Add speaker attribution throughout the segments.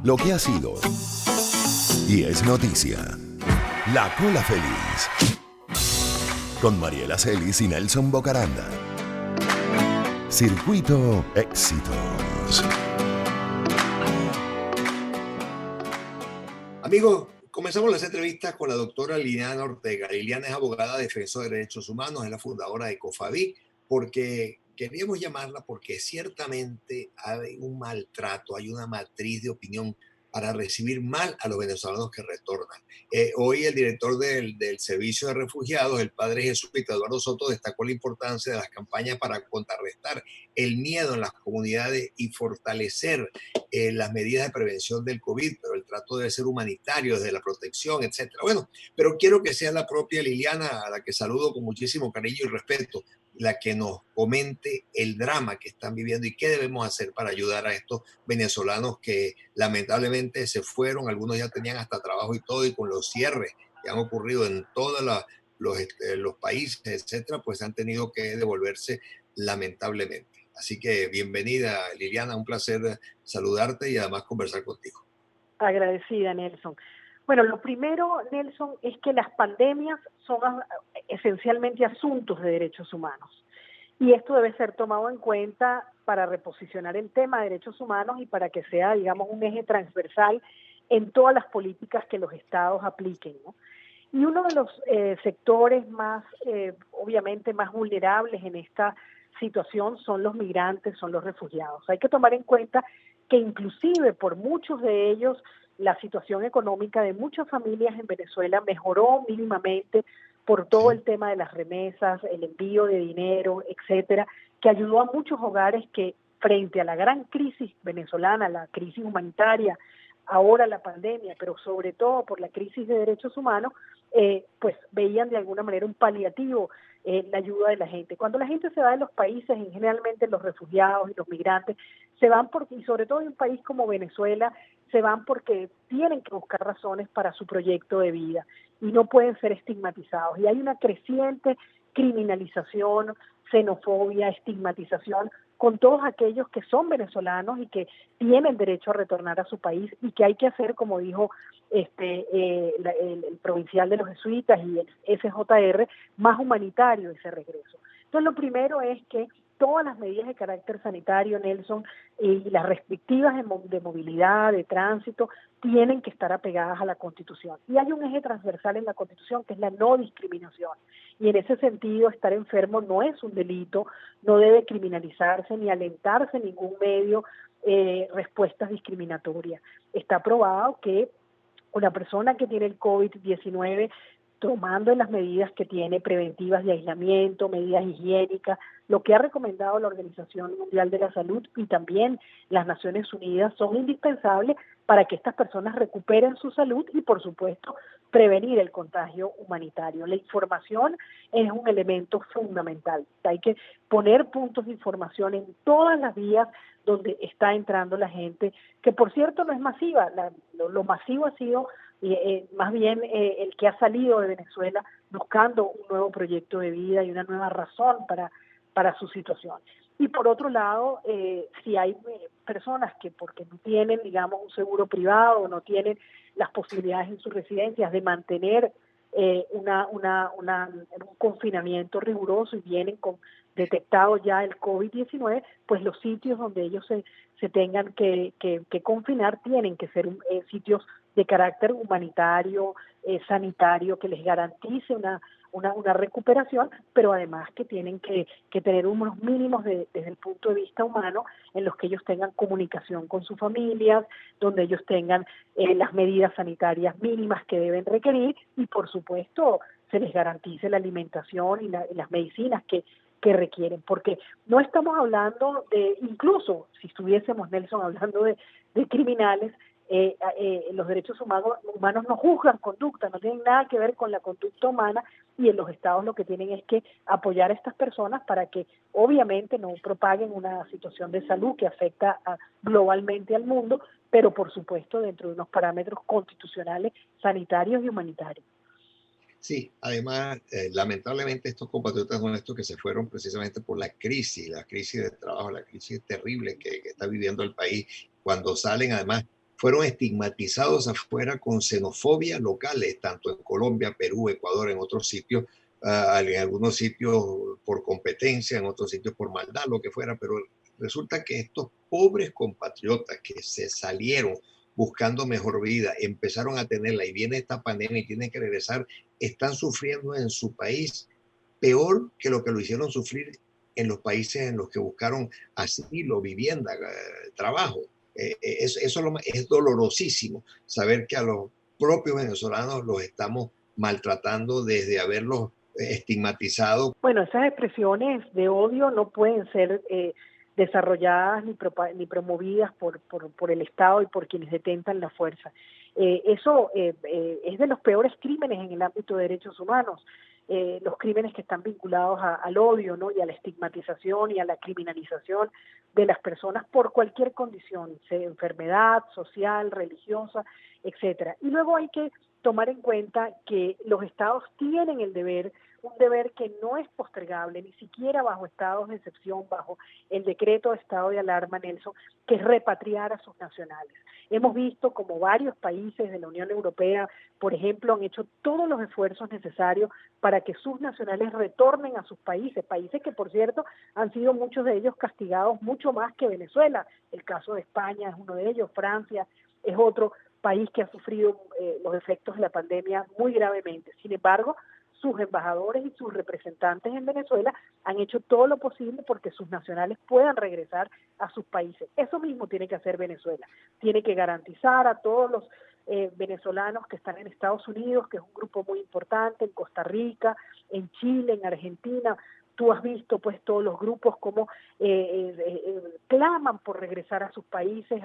Speaker 1: Lo que ha sido y es noticia. La Cola Feliz. Con Mariela Celis y Nelson Bocaranda. Circuito Éxitos.
Speaker 2: Amigos, comenzamos las entrevistas con la doctora Liliana Ortega. Liliana es abogada defensora de derechos humanos, es la fundadora de COFADI, porque queríamos llamarla porque ciertamente hay un maltrato, hay una matriz de opinión para recibir mal a los venezolanos que retornan. Hoy el director del Servicio de Refugiados, el padre jesuita Eduardo Soto, destacó la importancia de las campañas para contrarrestar el miedo en las comunidades y fortalecer las medidas de prevención del COVID, pero el trato debe ser humanitario, desde la protección, etcétera. Bueno, pero quiero que sea la propia Liliana, a la que saludo con muchísimo cariño y respeto, la que nos comente el drama que están viviendo y qué debemos hacer para ayudar a estos venezolanos que lamentablemente se fueron, algunos ya tenían hasta trabajo y todo, y con los cierres que han ocurrido en todos los países, etcétera, pues han tenido que devolverse lamentablemente. Así que bienvenida, Liliana, un placer saludarte y además conversar contigo.
Speaker 3: Agradecida, Nelson. Bueno, lo primero, Nelson, es que las pandemias son esencialmente asuntos de derechos humanos. Y esto debe ser tomado en cuenta para reposicionar el tema de derechos humanos y para que sea, digamos, un eje transversal en todas las políticas que los estados apliquen, ¿no? Y uno de los sectores más, obviamente, más vulnerables en esta situación son los migrantes, son los refugiados. Hay que tomar en cuenta que inclusive por muchos de ellos la situación económica de muchas familias en Venezuela mejoró mínimamente por todo el tema de las remesas, el envío de dinero, etcétera, que ayudó a muchos hogares que frente a la gran crisis venezolana, la crisis humanitaria, ahora la pandemia, pero sobre todo por la crisis de derechos humanos, pues veían de alguna manera un paliativo la ayuda de la gente. Cuando la gente se va de los países, y generalmente los refugiados y los migrantes, se van porque, y sobre todo en un país como Venezuela, se van porque tienen que buscar razones para su proyecto de vida y no pueden ser estigmatizados. Y hay una creciente criminalización, xenofobia, estigmatización con todos aquellos que son venezolanos y que tienen derecho a retornar a su país y que hay que hacer, como dijo el provincial de los jesuitas y el SJR, más humanitario ese regreso. Entonces, lo primero es que todas las medidas de carácter sanitario, Nelson, y las restrictivas de movilidad, de tránsito, tienen que estar apegadas a la Constitución. Y hay un eje transversal en la Constitución que es la no discriminación. Y en ese sentido, estar enfermo no es un delito, no debe criminalizarse ni alentarse en ningún medio respuestas discriminatorias. Está probado que una persona que tiene el COVID-19, tomando las medidas que tiene preventivas de aislamiento, medidas higiénicas, lo que ha recomendado la Organización Mundial de la Salud y también las Naciones Unidas, son indispensables para que estas personas recuperen su salud y, por supuesto, prevenir el contagio humanitario. La información es un elemento fundamental. Hay que poner puntos de información en todas las vías donde está entrando la gente, que por cierto no es masiva, lo masivo ha sido más bien el que ha salido de Venezuela buscando un nuevo proyecto de vida y una nueva razón para su situación. Y por otro lado, si hay personas que porque no tienen, digamos, un seguro privado o no tienen las posibilidades en sus residencias de mantener un confinamiento riguroso y vienen con detectado ya el COVID-19, pues los sitios donde ellos se tengan que confinar tienen que ser sitios de carácter humanitario, sanitario, que les garantice una recuperación, pero además que tienen que tener unos mínimos desde el punto de vista humano en los que ellos tengan comunicación con sus familias, donde ellos tengan las medidas sanitarias mínimas que deben requerir y por supuesto se les garantice la alimentación y las medicinas que requieren, porque no estamos hablando de, incluso si estuviésemos, Nelson, hablando de criminales, los derechos humanos no juzgan conducta, no tienen nada que ver con la conducta humana y en los estados lo que tienen es que apoyar a estas personas para que obviamente no propaguen una situación de salud que afecta globalmente al mundo, pero por supuesto dentro de unos parámetros constitucionales, sanitarios y humanitarios.
Speaker 2: Sí, además, lamentablemente estos compatriotas nuestros que se fueron precisamente por la crisis de trabajo, la crisis terrible que está viviendo el país, cuando salen además fueron estigmatizados afuera con xenofobia locales, tanto en Colombia, Perú, Ecuador, en otros sitios, en algunos sitios por competencia, en otros sitios por maldad, lo que fuera, pero resulta que estos pobres compatriotas que se salieron buscando mejor vida, empezaron a tenerla y viene esta pandemia y tienen que regresar, están sufriendo en su país peor que lo hicieron sufrir en los países en los que buscaron asilo, vivienda, trabajo. Es dolorosísimo saber que a los propios venezolanos los estamos maltratando desde haberlos estigmatizado.
Speaker 3: Bueno, esas expresiones de odio no pueden ser desarrolladas ni promovidas por el Estado y por quienes detentan la fuerza. Eso es de los peores crímenes en el ámbito de derechos humanos. Los crímenes que están vinculados al odio, ¿no? Y a la estigmatización y a la criminalización de las personas por cualquier condición, sea enfermedad, social, religiosa, etcétera. Y luego hay que tomar en cuenta que los estados tienen el deber, un deber que no es postergable, ni siquiera bajo estados de excepción, bajo el decreto de estado de alarma, Nelson, que es repatriar a sus nacionales. Hemos visto como varios países de la Unión Europea, por ejemplo, han hecho todos los esfuerzos necesarios para que sus nacionales retornen a sus países, países que, por cierto, han sido muchos de ellos castigados mucho más que Venezuela. El caso de España es uno de ellos, Francia es otro país que ha sufrido los efectos de la pandemia muy gravemente. Sin embargo, sus embajadores y sus representantes en Venezuela han hecho todo lo posible porque sus nacionales puedan regresar a sus países. Eso mismo tiene que hacer Venezuela. Tiene que garantizar a todos los venezolanos que están en Estados Unidos, que es un grupo muy importante, en Costa Rica, en Chile, en Argentina. Tú has visto pues todos los grupos como claman por regresar a sus países,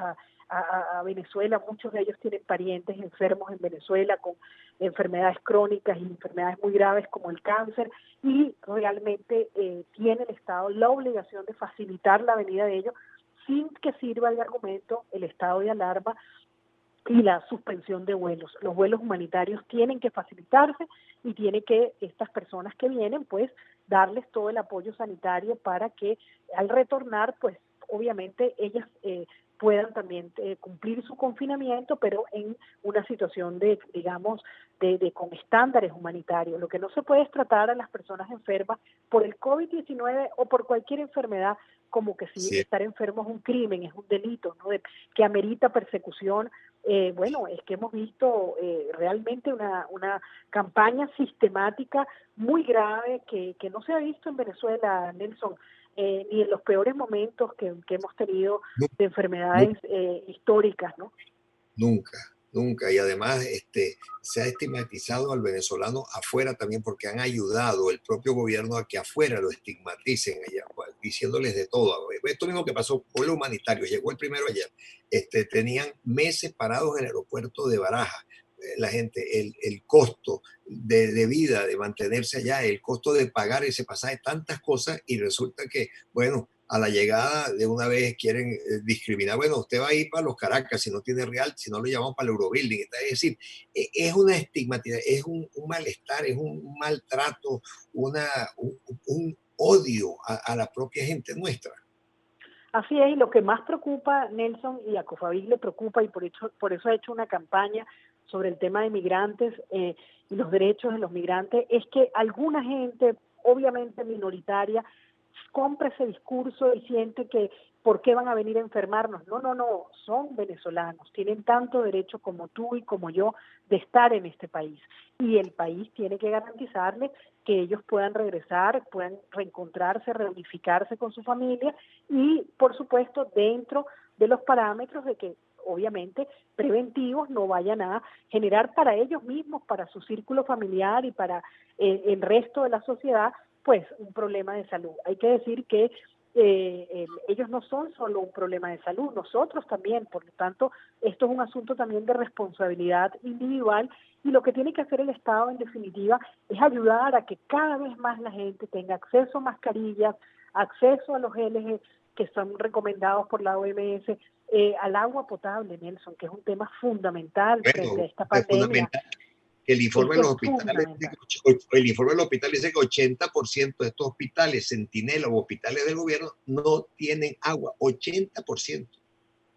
Speaker 3: a Venezuela. Muchos de ellos tienen parientes enfermos en Venezuela con enfermedades crónicas y enfermedades muy graves como el cáncer, y realmente tiene el Estado la obligación de facilitar la venida de ellos sin que sirva de argumento el estado de alarma y la suspensión de vuelos. Los vuelos humanitarios tienen que facilitarse y tiene que estas personas que vienen pues darles todo el apoyo sanitario para que al retornar pues obviamente ellas puedan también cumplir su confinamiento, pero en una situación de, digamos, con estándares humanitarios. Lo que no se puede es tratar a las personas enfermas por el COVID-19 o por cualquier enfermedad como que si estar enfermo es un crimen, es un delito, ¿no? Que amerita persecución. Bueno, es que hemos visto realmente una campaña sistemática muy grave que no se ha visto en Venezuela, Nelson, ni en los peores momentos que hemos tenido de enfermedades históricas, ¿no?
Speaker 2: Nunca, nunca. Y además se ha estigmatizado al venezolano afuera también porque han ayudado el propio gobierno a que afuera lo estigmaticen allá, pues, diciéndoles de todo. Esto mismo que pasó con los humanitarios, llegó el primero ayer, tenían meses parados en el aeropuerto de Barajas. La gente, el costo de vida, de mantenerse allá, el costo de pagar ese pasaje, tantas cosas, y resulta que, bueno, a la llegada de una vez quieren discriminar. Bueno, usted va a ir para los Caracas si no tiene real, si no lo llamamos para el Eurobuilding. Es decir, es una estigmatización, es un malestar, es un maltrato, un odio a la propia gente nuestra.
Speaker 3: Así es, y lo que más preocupa, Nelson, y a COFAVIC le preocupa, y por eso ha hecho una campaña sobre el tema de migrantes y los derechos de los migrantes, es que alguna gente, obviamente minoritaria, compra ese discurso y siente que ¿por qué van a venir a enfermarnos? No, son venezolanos, tienen tanto derecho como tú y como yo de estar en este país, y el país tiene que garantizarles que ellos puedan regresar, puedan reencontrarse, reunificarse con su familia y, por supuesto, dentro de los parámetros de que obviamente preventivos, no vayan a generar para ellos mismos, para su círculo familiar y para el resto de la sociedad, pues un problema de salud. Hay que decir que ellos no son solo un problema de salud, nosotros también, por lo tanto, esto es un asunto también de responsabilidad individual, y lo que tiene que hacer el Estado, en definitiva, es ayudar a que cada vez más la gente tenga acceso a mascarillas, acceso a los geles que son recomendados por la OMS, al agua potable, Nelson, que es un tema fundamental frente a esta pandemia.
Speaker 2: El informe de los hospitales dice que 80% de estos hospitales, Centinela o hospitales del gobierno, no tienen agua. 80%.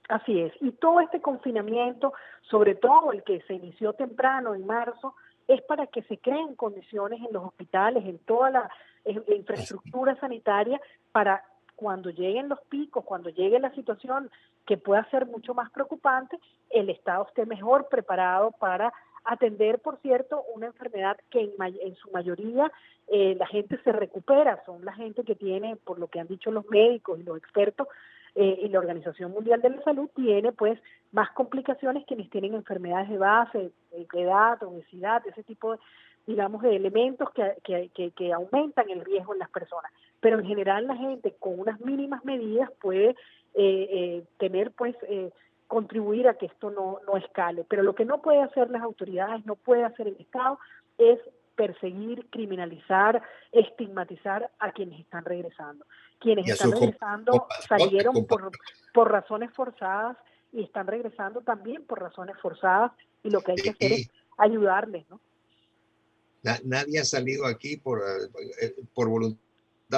Speaker 3: Así es. Y todo este confinamiento, sobre todo el que se inició temprano en marzo, es para que se creen condiciones en los hospitales, en toda la
Speaker 2: Así,
Speaker 3: infraestructura sanitaria, para cuando lleguen los picos, cuando llegue la situación que pueda ser mucho más preocupante, el Estado esté mejor preparado para atender, por cierto, una enfermedad que en su mayoría la gente se recupera, son la gente que tiene, por lo que han dicho los médicos y los expertos, y la Organización Mundial de la Salud tiene pues más complicaciones quienes tienen enfermedades de base, edad, obesidad, ese tipo de, digamos, de elementos que aumentan el riesgo en las personas. Pero en general la gente con unas mínimas medidas puede tener pues contribuir a que esto no escale. Pero lo que no puede hacer las autoridades, no puede hacer el Estado, es perseguir, criminalizar, estigmatizar a quienes están regresando. Quienes
Speaker 2: y a
Speaker 3: están
Speaker 2: sus
Speaker 3: regresando
Speaker 2: compatriotas,
Speaker 3: salieron por razones forzadas y están regresando también por razones forzadas y lo que hay que hacer es
Speaker 2: sí,
Speaker 3: ayudarles, ¿no?
Speaker 2: nadie ha salido aquí por voluntad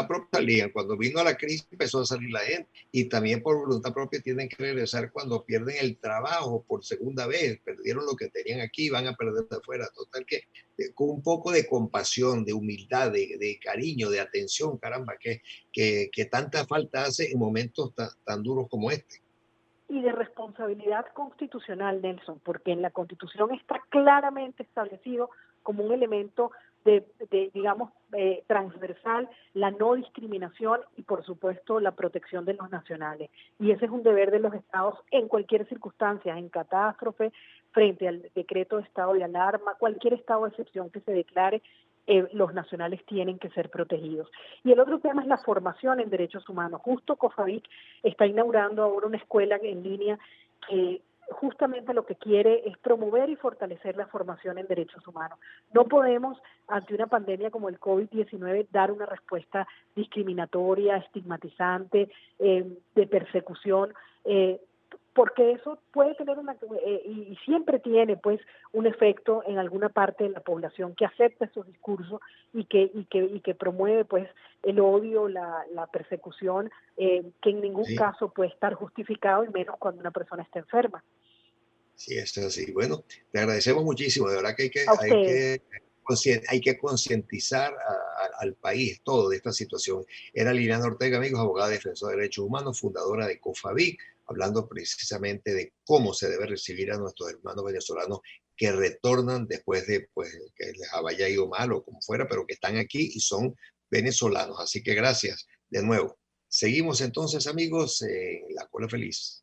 Speaker 2: propia. Salían. Cuando vino la crisis empezó a salir la gente y también por voluntad propia tienen que regresar cuando pierden el trabajo por segunda vez, perdieron lo que tenían aquí, van a perder de afuera. Total que con un poco de compasión, de humildad, de cariño, de atención, caramba, que tanta falta hace en momentos tan duros como este.
Speaker 3: Y de responsabilidad constitucional, Nelson, porque en la Constitución está claramente establecido como un elemento digamos, transversal, la no discriminación y, por supuesto, la protección de los nacionales. Y ese es un deber de los estados en cualquier circunstancia, en catástrofe, frente al decreto de estado de alarma, cualquier estado de excepción que se declare, los nacionales tienen que ser protegidos. Y el otro tema es la formación en derechos humanos. Justo COFAVIC está inaugurando ahora una escuela en línea que justamente lo que quiere es promover y fortalecer la formación en derechos humanos. No podemos, ante una pandemia como el COVID-19, dar una respuesta discriminatoria, estigmatizante, de persecución, porque eso puede tener y siempre tiene pues un efecto en alguna parte de la población que acepta esos discursos y que promueve pues el odio, la persecución, que en ningún
Speaker 2: ¿Sí?
Speaker 3: caso puede estar justificado, y menos cuando una persona está enferma.
Speaker 2: Sí, esto es así. Bueno, te agradecemos muchísimo. De verdad que
Speaker 3: A ustedes.
Speaker 2: hay que concientizar al país todo de esta situación. Era Liliana Ortega, amigos, abogada defensora de derechos humanos, fundadora de COFAVIC, hablando precisamente de cómo se debe recibir a nuestros hermanos venezolanos que retornan después de pues, que les haya ido mal o como fuera, pero que están aquí y son venezolanos. Así que gracias de nuevo. Seguimos entonces, amigos, en La Cola Feliz.